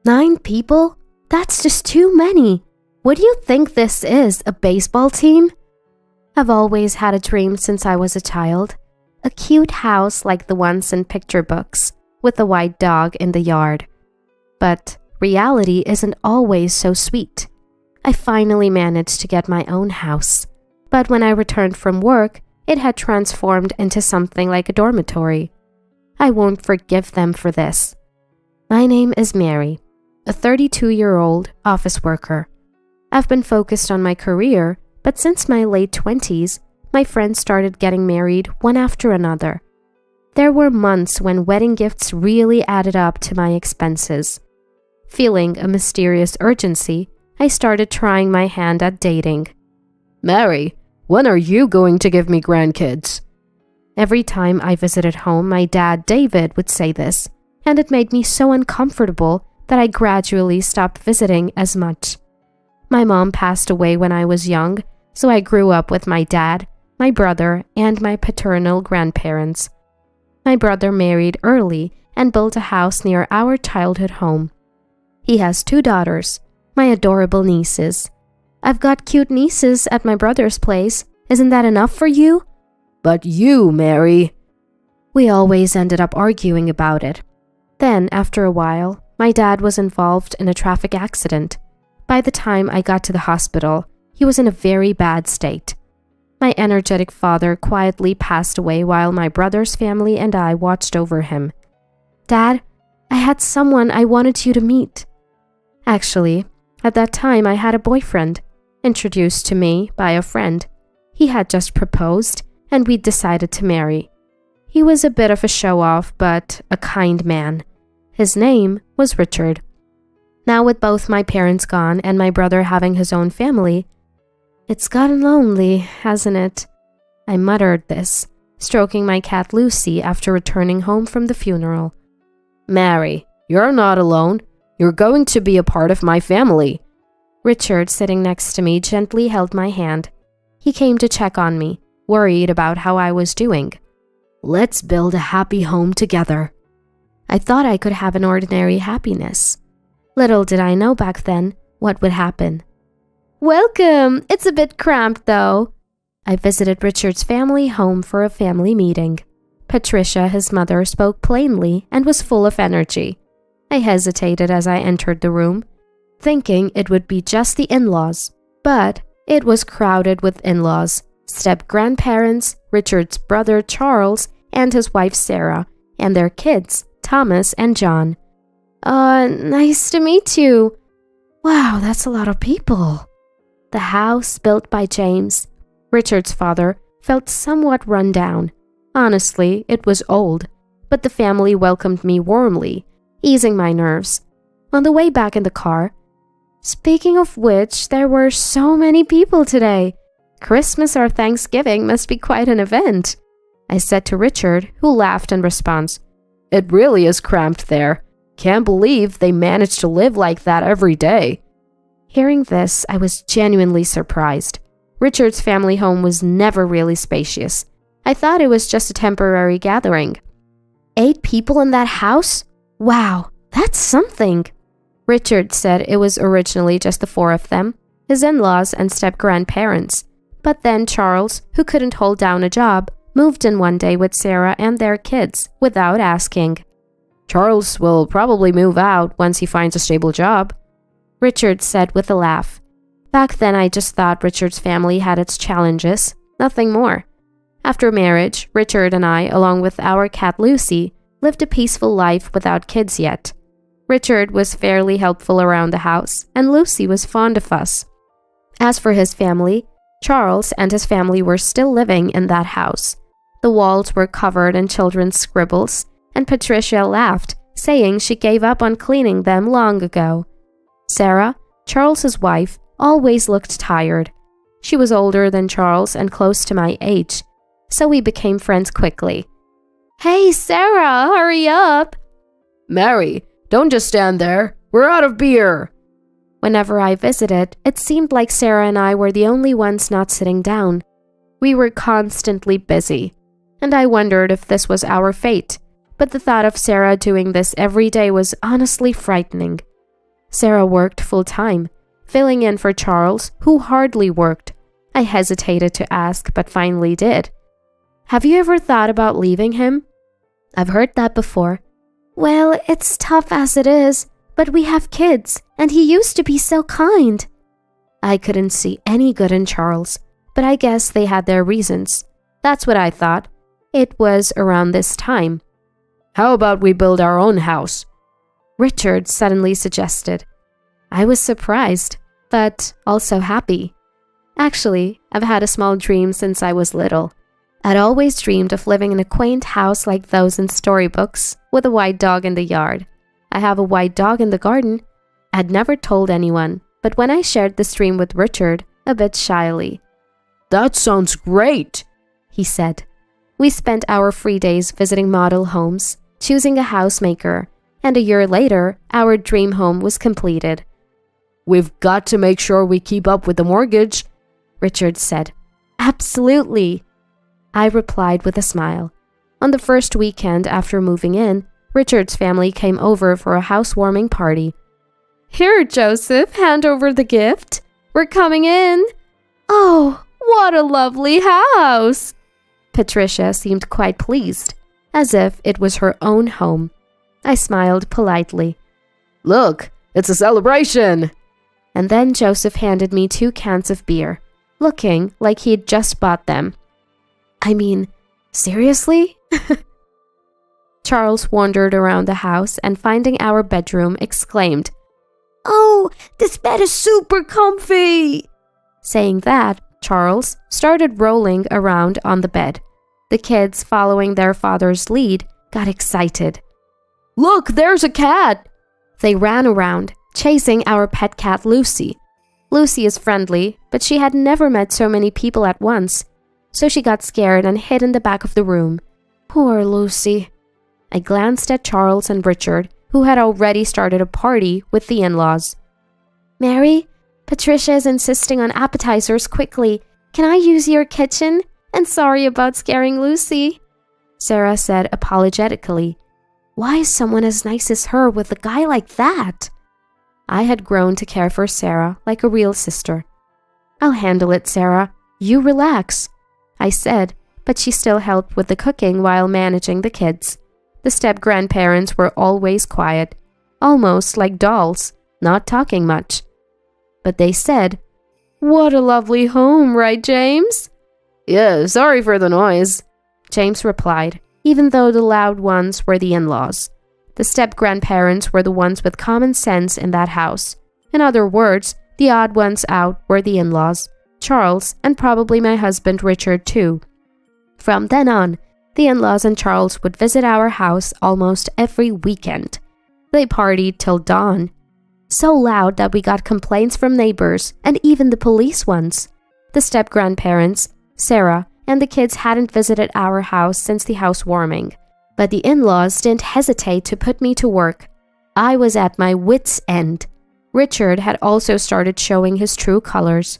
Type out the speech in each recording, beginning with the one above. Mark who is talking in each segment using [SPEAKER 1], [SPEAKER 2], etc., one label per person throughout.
[SPEAKER 1] 9 people? That's just too many. What do you think this is, a baseball team? I've always had a dream since I was a child. A cute house like the ones in picture books, with a white dog in the yard. But reality isn't always so sweet. I finally managed to get my own house. But when I returned from work, it had transformed into something like a dormitory. I won't forgive them for this. My name is Mary, a 32-year-old office worker. I've been focused on my career, but since my late 20s, my friends started getting married one after another. There were months when wedding gifts really added up to my expenses. Feeling a mysterious urgency, I started trying my hand at dating.
[SPEAKER 2] Mary, when are you going to give me grandkids?
[SPEAKER 1] Every time I visited home, my dad, David, would say this, and it made me so uncomfortable that I gradually stopped visiting as much. My mom passed away when I was young, so I grew up with my dad, my brother, and my paternal grandparents. My brother married early and built a house near our childhood home. He has 2 daughters, my adorable nieces. I've got cute nieces at my brother's place. Isn't that enough for you?
[SPEAKER 2] But you, Mary.
[SPEAKER 1] We always ended up arguing about it. Then, after a while, my dad was involved in a traffic accident. By the time I got to the hospital, he was in a very bad state. My energetic father quietly passed away while my brother's family and I watched over him. Dad, I had someone I wanted you to meet. Actually, at that time I had a boyfriend, introduced to me by a friend. He had just proposed, and we'd decided to marry. He was a bit of a show-off, but a kind man. His name was Richard. Now with both my parents gone and my brother having his own family, it's gotten lonely, hasn't it? I muttered this, stroking my cat Lucy after returning home from the funeral.
[SPEAKER 2] Mary, you're not alone. You're going to be a part of my family.
[SPEAKER 1] Richard, sitting next to me, gently held my hand. He came to check on me, worried about how I was doing.
[SPEAKER 2] Let's build a happy home together.
[SPEAKER 1] I thought I could have an ordinary happiness. Little did I know back then what would happen. Welcome! It's a bit cramped though. I visited Richard's family home for a family meeting. Patricia, his mother, spoke plainly and was full of energy. I hesitated as I entered the room, thinking it would be just the in-laws, but it was crowded with in-laws, step-grandparents, Richard's brother Charles, and his wife Sarah, and their kids, Thomas and John. Nice to meet you. Wow, that's a lot of people. The house, built by James, Richard's father, felt somewhat run down. Honestly, it was old, but the family welcomed me warmly, easing my nerves. On the way back in the car, speaking of which, there were so many people today. Christmas or Thanksgiving must be quite an event, I said to Richard, who laughed in response.
[SPEAKER 2] It really is cramped there. Can't believe they manage to live like that every day.
[SPEAKER 1] Hearing this, I was genuinely surprised. Richard's family home was never really spacious. I thought it was just a temporary gathering. 8 people in that house? Wow, that's something. Richard said it was originally just the 4 of them, his in-laws and step-grandparents. But then Charles, who couldn't hold down a job, moved in one day with Sarah and their kids without asking.
[SPEAKER 2] Charles will probably move out once he finds a stable job,
[SPEAKER 1] Richard said with a laugh. Back then I just thought Richard's family had its challenges, nothing more. After marriage, Richard and I, along with our cat Lucy, lived a peaceful life without kids yet. Richard was fairly helpful around the house, and Lucy was fond of us. As for his family, Charles and his family were still living in that house. The walls were covered in children's scribbles, and Patricia laughed, saying she gave up on cleaning them long ago. Sarah, Charles's wife, always looked tired. She was older than Charles and close to my age, so we became friends quickly. Hey, Sarah, hurry up!
[SPEAKER 2] Mary, don't just stand there. We're out of beer.
[SPEAKER 1] Whenever I visited, it seemed like Sarah and I were the only ones not sitting down. We were constantly busy, and I wondered if this was our fate. But the thought of Sarah doing this every day was honestly frightening. Sarah worked full-time, filling in for Charles, who hardly worked. I hesitated to ask, but finally did. Have you ever thought about leaving him? I've heard that before. Well, it's tough as it is, but we have kids, and he used to be so kind. I couldn't see any good in Charles, but I guess they had their reasons. That's what I thought. It was around this time.
[SPEAKER 2] How about we build our own house?
[SPEAKER 1] Richard suddenly suggested. I was surprised, but also happy. Actually, I've had a small dream since I was little. I'd always dreamed of living in a quaint house like those in storybooks, with a white dog in the yard. I have a white dog in the garden. I'd never told anyone, but when I shared this dream with Richard, a bit shyly.
[SPEAKER 2] That sounds great,
[SPEAKER 1] he said. We spent our free days visiting model homes, choosing a housemaker, and a year later, our dream home was completed.
[SPEAKER 2] We've got to make sure we keep up with the mortgage,
[SPEAKER 1] Richard said. Absolutely, I replied with a smile. On the first weekend after moving in, Richard's family came over for a housewarming party. Here, Joseph, hand over the gift. We're coming in. Oh, what a lovely house! Patricia seemed quite pleased, as if it was her own home. I smiled politely.
[SPEAKER 2] Look, it's a celebration!
[SPEAKER 1] And then Joseph handed me 2 cans of beer, looking like he'd just bought them. I mean, seriously? Charles wandered around the house and finding our bedroom exclaimed, "Oh, this bed is super comfy!" Saying that, Charles started rolling around on the bed. The kids, following their father's lead, got excited.
[SPEAKER 2] Look, there's a cat!
[SPEAKER 1] They ran around, chasing our pet cat Lucy. Lucy is friendly, but she had never met so many people at once, so she got scared and hid in the back of the room. Poor Lucy. I glanced at Charles and Richard, who had already started a party with the in-laws. Mary, Patricia is insisting on appetizers quickly. Can I use your kitchen? And sorry about scaring Lucy, Sarah said apologetically. Why is someone as nice as her with a guy like that? I had grown to care for Sarah like a real sister. I'll handle it, Sarah. You relax, I said, but she still helped with the cooking while managing the kids. The step-grandparents were always quiet, almost like dolls, not talking much. But they said, "What a lovely home, right, James?"
[SPEAKER 2] Yeah, sorry for the noise,
[SPEAKER 1] James replied, even though the loud ones were the in-laws. The step-grandparents were the ones with common sense in that house. In other words, the odd ones out were the in-laws, Charles, and probably my husband Richard too. From then on, the in-laws and Charles would visit our house almost every weekend. They partied till dawn. So loud that we got complaints from neighbors and even the police once. The step-grandparents, Sarah, and the kids hadn't visited our house since the housewarming. But the in-laws didn't hesitate to put me to work. I was at my wits' end. Richard had also started showing his true colors.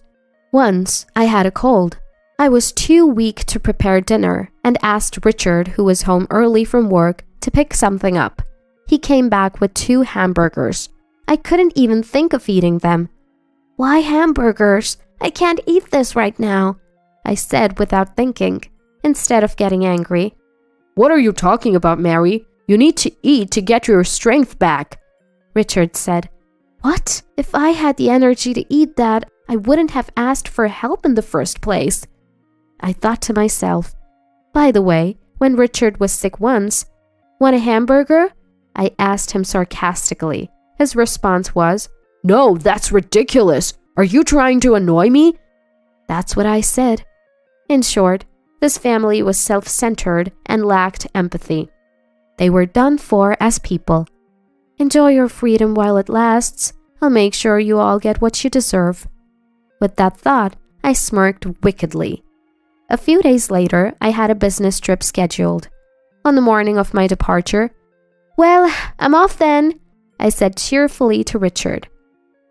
[SPEAKER 1] Once, I had a cold. I was too weak to prepare dinner and asked Richard, who was home early from work, to pick something up. He came back with 2 hamburgers. I couldn't even think of eating them. Why hamburgers? I can't eat this right now, I said without thinking, instead of getting angry.
[SPEAKER 2] What are you talking about, Mary? You need to eat to get your strength back,
[SPEAKER 1] Richard said. What? If I had the energy to eat that, I wouldn't have asked for help in the first place. I thought to myself. By the way, when Richard was sick once, "Want a hamburger?" I asked him sarcastically. His response was,
[SPEAKER 2] "No, that's ridiculous. Are you trying to annoy me?"
[SPEAKER 1] That's what I said. In short, this family was self-centered and lacked empathy. They were done for as people. Enjoy your freedom while it lasts. I'll make sure you all get what you deserve. With that thought, I smirked wickedly. A few days later, I had a business trip scheduled. On the morning of my departure, "Well, I'm off then," I said cheerfully to Richard.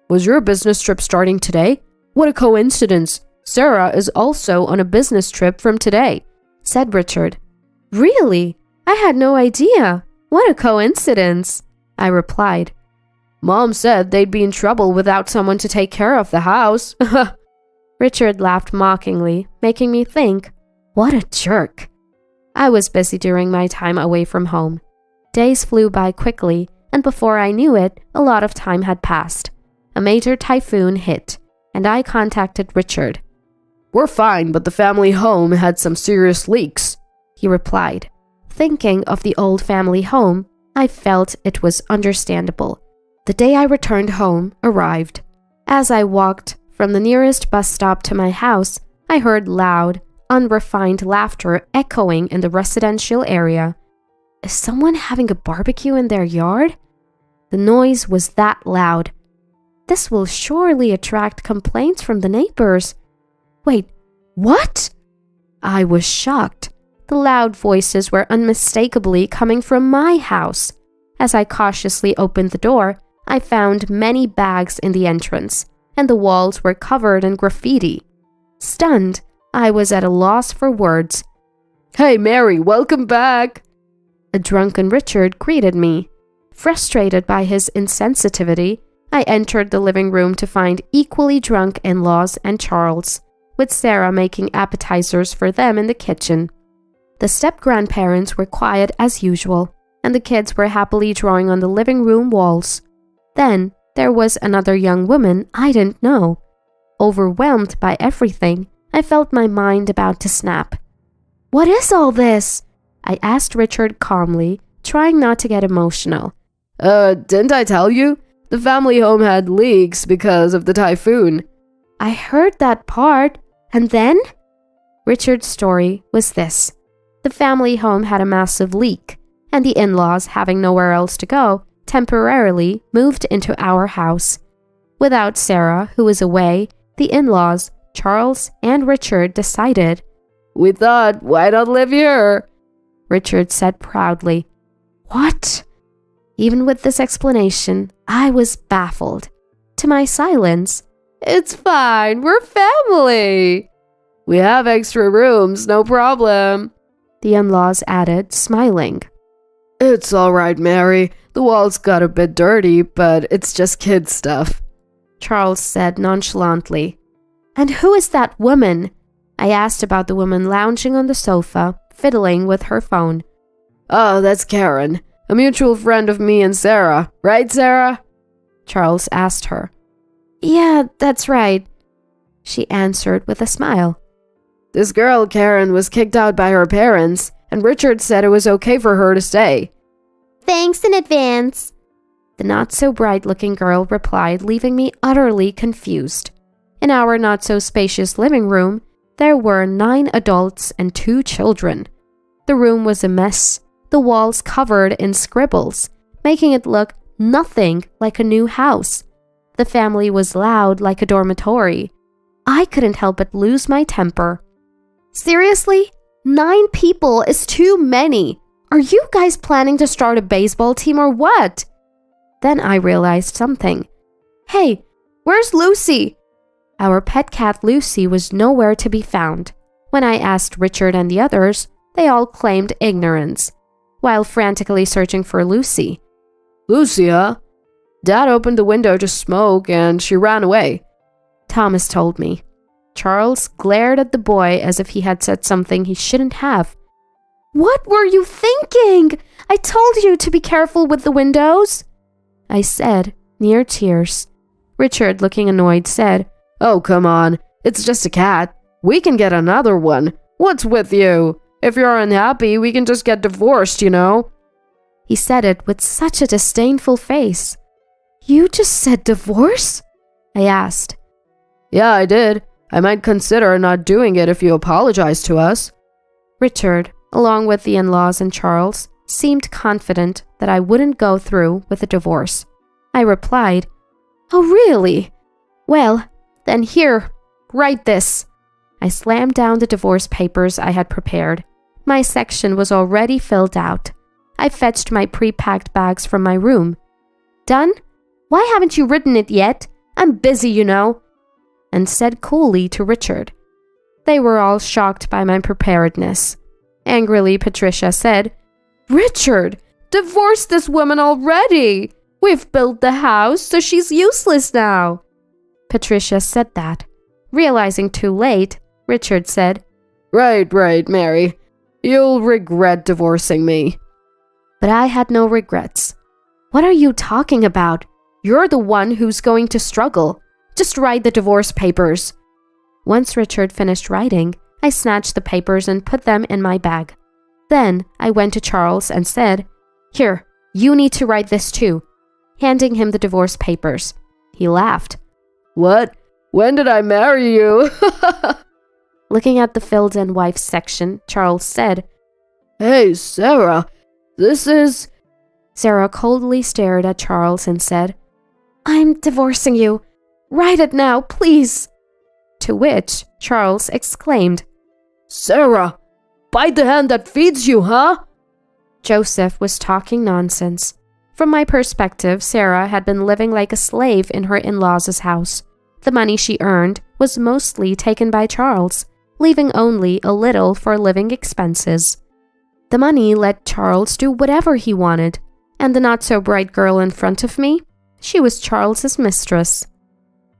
[SPEAKER 2] Was your business trip starting today? What a coincidence. Sarah is also on a business trip from today,
[SPEAKER 1] said Richard. Really? I had no idea. What a coincidence, I replied.
[SPEAKER 2] Mom said they'd be in trouble without someone to take care of the house.
[SPEAKER 1] Richard laughed mockingly, making me think, what a jerk. I was busy during my time away from home. Days flew by quickly, and before I knew it, a lot of time had passed. A major typhoon hit, and I contacted Richard.
[SPEAKER 2] "We're fine, but the family home had some serious leaks,"
[SPEAKER 1] he replied. Thinking of the old family home, I felt it was understandable. The day I returned home arrived. As I walked from the nearest bus stop to my house, I heard loud, unrefined laughter echoing in the residential area. Is someone having a barbecue in their yard? The noise was that loud. This will surely attract complaints from the neighbors. Wait, what? I was shocked. The loud voices were unmistakably coming from my house. As I cautiously opened the door, I found many bags in the entrance, and the walls were covered in graffiti. Stunned, I was at a loss for words.
[SPEAKER 2] "Hey, Mary, welcome back!"
[SPEAKER 1] A drunken Richard greeted me. Frustrated by his insensitivity, I entered the living room to find equally drunk in-laws and Charles, with Sarah making appetizers for them in the kitchen. The step-grandparents were quiet as usual, and the kids were happily drawing on the living room walls. Then there was another young woman I didn't know. Overwhelmed by everything, I felt my mind about to snap. "What is all this?" I asked Richard calmly, trying not to get emotional.
[SPEAKER 2] Didn't I tell you? The family home had leaks because of the typhoon."
[SPEAKER 1] I heard that part, and then? Richard's story was this. The family home had a massive leak, and the in-laws, having nowhere else to go, temporarily moved into our house. Without Sarah, who was away, the in-laws, Charles and Richard decided,
[SPEAKER 2] "We thought, why not live here?"
[SPEAKER 1] Richard said proudly. What? Even with this explanation, I was baffled. To my silence,
[SPEAKER 2] "It's fine, we're family. We have extra rooms, no problem,"
[SPEAKER 1] the in-laws added, smiling.
[SPEAKER 2] "It's all right, Mary. The walls got a bit dirty, but it's just kid stuff,"
[SPEAKER 1] Charles said nonchalantly. And who is that woman? I asked about the woman lounging on the sofa, fiddling with her phone.
[SPEAKER 2] "Oh, that's Karen, a mutual friend of me and Sarah. Right, Sarah?"
[SPEAKER 1] Charles asked her. "Yeah, that's right," she answered with a smile.
[SPEAKER 2] "This girl, Karen, was kicked out by her parents, and Richard said it was okay for her to stay."
[SPEAKER 1] "Thanks in advance," the not-so-bright-looking girl replied, leaving me utterly confused. In our not-so-spacious living room, there were 9 adults and 2 children. The room was a mess, the walls covered in scribbles, making it look nothing like a new house. The family was loud like a dormitory. I couldn't help but lose my temper. Seriously? 9 people is too many. Are you guys planning to start a baseball team or what? Then I realized something. Hey, where's Lucy? Our pet cat Lucy was nowhere to be found. When I asked Richard and the others, they all claimed ignorance, while frantically searching for Lucy.
[SPEAKER 2] "Lucy, huh? Dad opened the window to smoke and she ran away,"
[SPEAKER 1] Thomas told me. Charles glared at the boy as if he had said something he shouldn't have. What were you thinking? I told you to be careful with the windows, I said, near tears. Richard, looking annoyed, said,
[SPEAKER 2] "Oh, come on. It's just a cat. We can get another one. What's with you? If you're unhappy, we can just get divorced, you know."
[SPEAKER 1] He said it with such a disdainful face. You just said divorce? I asked.
[SPEAKER 2] "Yeah, I did. I might consider not doing it if you apologize to us."
[SPEAKER 1] Richard, along with the in-laws and Charles, seemed confident that I wouldn't go through with a divorce. I replied, "Oh, really? Well, then here, write this." I slammed down the divorce papers I had prepared. My section was already filled out. I fetched my pre-packed bags from my room. "Done? Why haven't you written it yet? I'm busy, you know," and said coolly to Richard. They were all shocked by my preparedness. Angrily, Patricia said, "Richard, divorce this woman already. We've built the house, so she's useless now. Patricia said that. Realizing too late, Richard said,
[SPEAKER 2] Right, Mary. You'll regret divorcing me.
[SPEAKER 1] But I had no regrets. What are you talking about? You're the one who's going to struggle. Just write the divorce papers. Once Richard finished writing, I snatched the papers and put them in my bag. Then I went to Charles and said, Here, you need to write this too, handing him the divorce papers. He laughed.
[SPEAKER 2] What? When did I marry you?
[SPEAKER 1] Looking at the filled-in wife section, Charles said,
[SPEAKER 2] Hey, Sarah, this is...
[SPEAKER 1] Sarah coldly stared at Charles and said, I'm divorcing you. Write it now, please. To which Charles exclaimed,
[SPEAKER 2] Sarah, bite the hand that feeds you, huh?
[SPEAKER 1] Joseph was talking nonsense. From my perspective, Sarah had been living like a slave in her in-laws' house. The money she earned was mostly taken by Charles, leaving only a little for living expenses. The money let Charles do whatever he wanted, and the not-so-bright girl in front of me, she was Charles's mistress.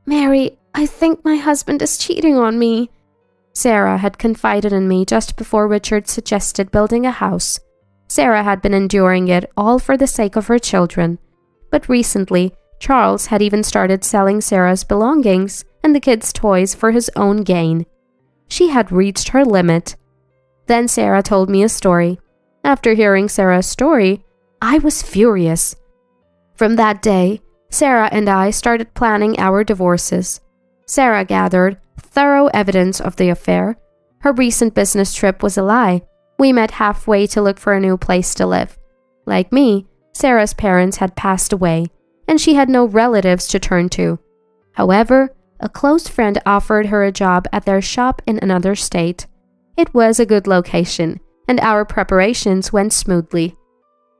[SPEAKER 1] Mary, I think my husband is cheating on me. Sarah had confided in me just before Richard suggested building a house. Sarah had been enduring it all for the sake of her children. But recently, Charles had even started selling Sarah's belongings and the kids' toys for his own gain. She had reached her limit. Then Sarah told me a story. After hearing Sarah's story, I was furious. From that day, Sarah and I started planning our divorces. Sarah gathered thorough evidence of the affair. Her recent business trip was a lie. We met halfway to look for a new place to live. Like me, Sarah's parents had passed away, and she had no relatives to turn to. However, a close friend offered her a job at their shop in another state. It was a good location, and our preparations went smoothly.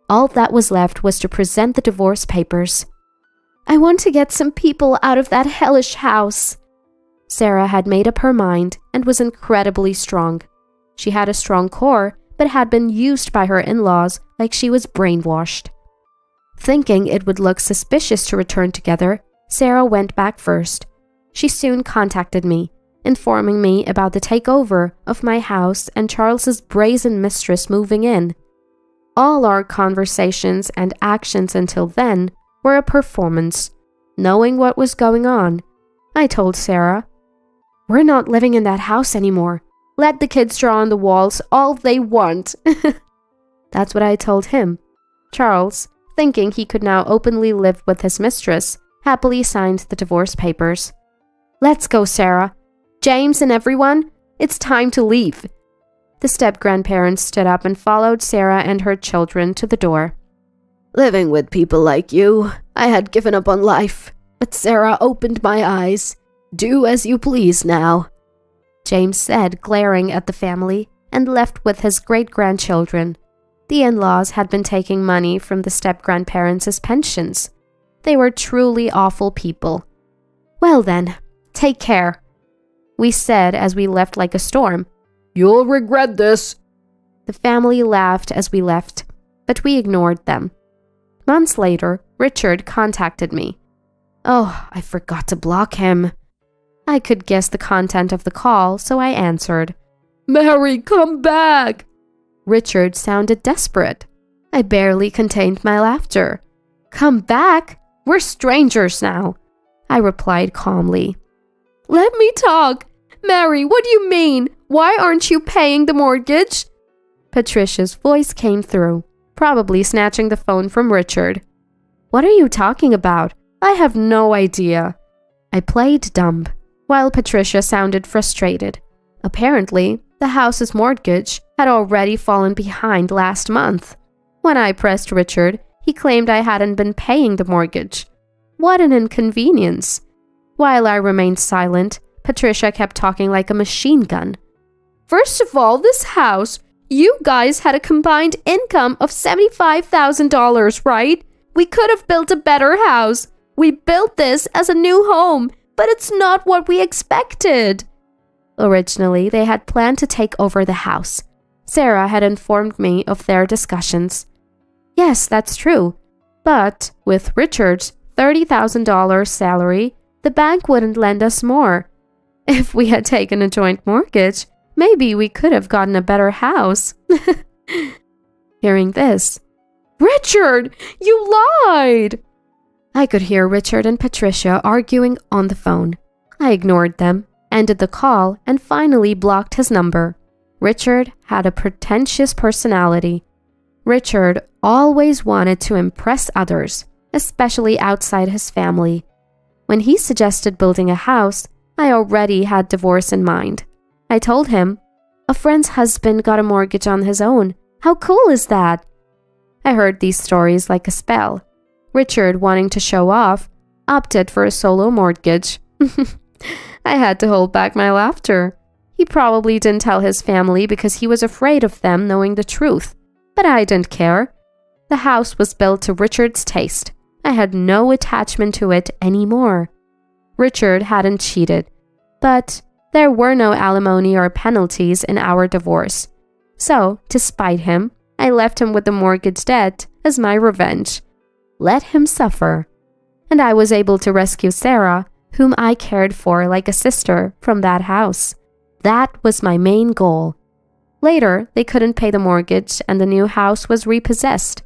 [SPEAKER 1] All that was left was to present the divorce papers. I want to get some people out of that hellish house. Sarah had made up her mind and was incredibly strong. She had a strong core, but had been used by her in-laws like she was brainwashed. Thinking it would look suspicious to return together, Sarah went back first. She soon contacted me, informing me about the takeover of my house and Charles's brazen mistress moving in. All our conversations and actions until then were a performance. Knowing what was going on, I told Sarah, We're not living in that house anymore. Let the kids draw on the walls all they want. That's what I told him. Charles, thinking he could now openly live with his mistress, happily signed the divorce papers. Let's go, Sarah. James and everyone, it's time to leave. The step-grandparents stood up and followed Sarah and her children to the door.
[SPEAKER 2] Living with people like you, I had given up on life, but Sarah opened my eyes. Do as you please now,
[SPEAKER 1] James said, glaring at the family, and left with his great-grandchildren. The in-laws had been taking money from the step-grandparents as pensions. They were truly awful people. Well then, take care, we said as we left like a storm.
[SPEAKER 2] You'll regret this.
[SPEAKER 1] The family laughed as we left, but we ignored them. Months later, Richard contacted me. Oh, I forgot to block him. I could guess the content of the call, so I answered.
[SPEAKER 2] Mary, come back!
[SPEAKER 1] Richard sounded desperate. I barely contained my laughter. Come back? We're strangers now, I replied calmly. Let me talk. Mary, what do you mean? Why aren't you paying the mortgage? Patricia's voice came through, probably snatching the phone from Richard. What are you talking about? I have no idea. I played dumb, while Patricia sounded frustrated. Apparently, the house's mortgage had already fallen behind last month. When I pressed Richard, he claimed I hadn't been paying the mortgage. What an inconvenience. While I remained silent, Patricia kept talking like a machine gun. First of all, this house, you guys had a combined income of $75,000, right? We could have built a better house. We built this as a new home, but it's not what we expected. Originally, they had planned to take over the house. Sarah had informed me of their discussions. Yes, that's true. But with Richard's $30,000 salary, the bank wouldn't lend us more. If we had taken a joint mortgage, maybe we could have gotten a better house. Hearing this, "Richard, you lied!" I could hear Richard and Patricia arguing on the phone. I ignored them, ended the call, and finally blocked his number. Richard had a pretentious personality. Richard always wanted to impress others, especially outside his family. When he suggested building a house, I already had divorce in mind. I told him, "A friend's husband got a mortgage on his own. How cool is that?" I heard these stories like a spell. Richard, wanting to show off, opted for a solo mortgage. I had to hold back my laughter. He probably didn't tell his family because he was afraid of them knowing the truth. But I didn't care. The house was built to Richard's taste. I had no attachment to it anymore. Richard hadn't cheated, but there were no alimony or penalties in our divorce. So, to spite him, I left him with the mortgage debt as my revenge. Let him suffer. And I was able to rescue Sarah, whom I cared for like a sister, from that house. That was my main goal. Later, they couldn't pay the mortgage and the new house was repossessed.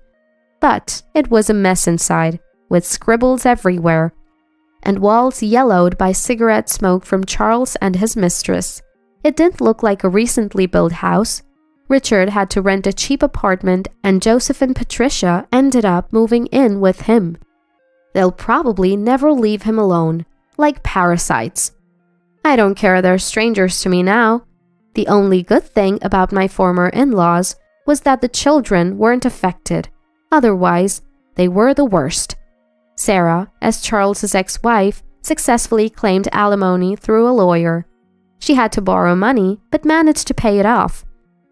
[SPEAKER 1] But it was a mess inside, with scribbles everywhere, and walls yellowed by cigarette smoke from Charles and his mistress. It didn't look like a recently built house. Richard had to rent a cheap apartment and Joseph and Patricia ended up moving in with him. They'll probably never leave him alone, like parasites. I don't care, they're strangers to me now. The only good thing about my former in-laws was that the children weren't affected. Otherwise, they were the worst. Sarah, as Charles's ex-wife, successfully claimed alimony through a lawyer. She had to borrow money, but managed to pay it off.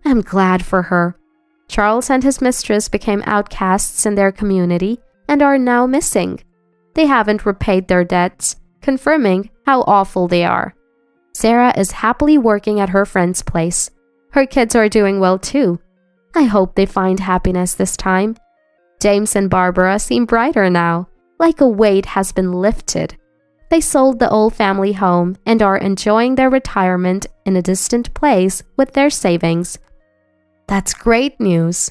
[SPEAKER 1] I'm glad for her. Charles and his mistress became outcasts in their community and are now missing. They haven't repaid their debts, confirming how awful they are. Sarah is happily working at her friend's place. Her kids are doing well too. I hope they find happiness this time. James and Barbara seem brighter now, like a weight has been lifted. They sold the old family home and are enjoying their retirement in a distant place with their savings. That's great news.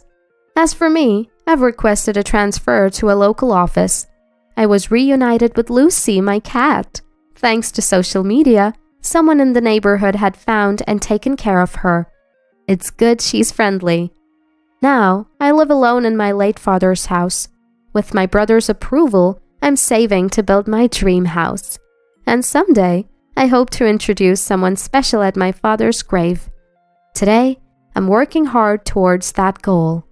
[SPEAKER 1] As for me, I've requested a transfer to a local office. I was reunited with Lucy, my cat. Thanks to social media, someone in the neighborhood had found and taken care of her. It's good she's friendly. Now, I live alone in my late father's house. With my brother's approval, I'm saving to build my dream house. And someday, I hope to introduce someone special at my father's grave. Today, I'm working hard towards that goal.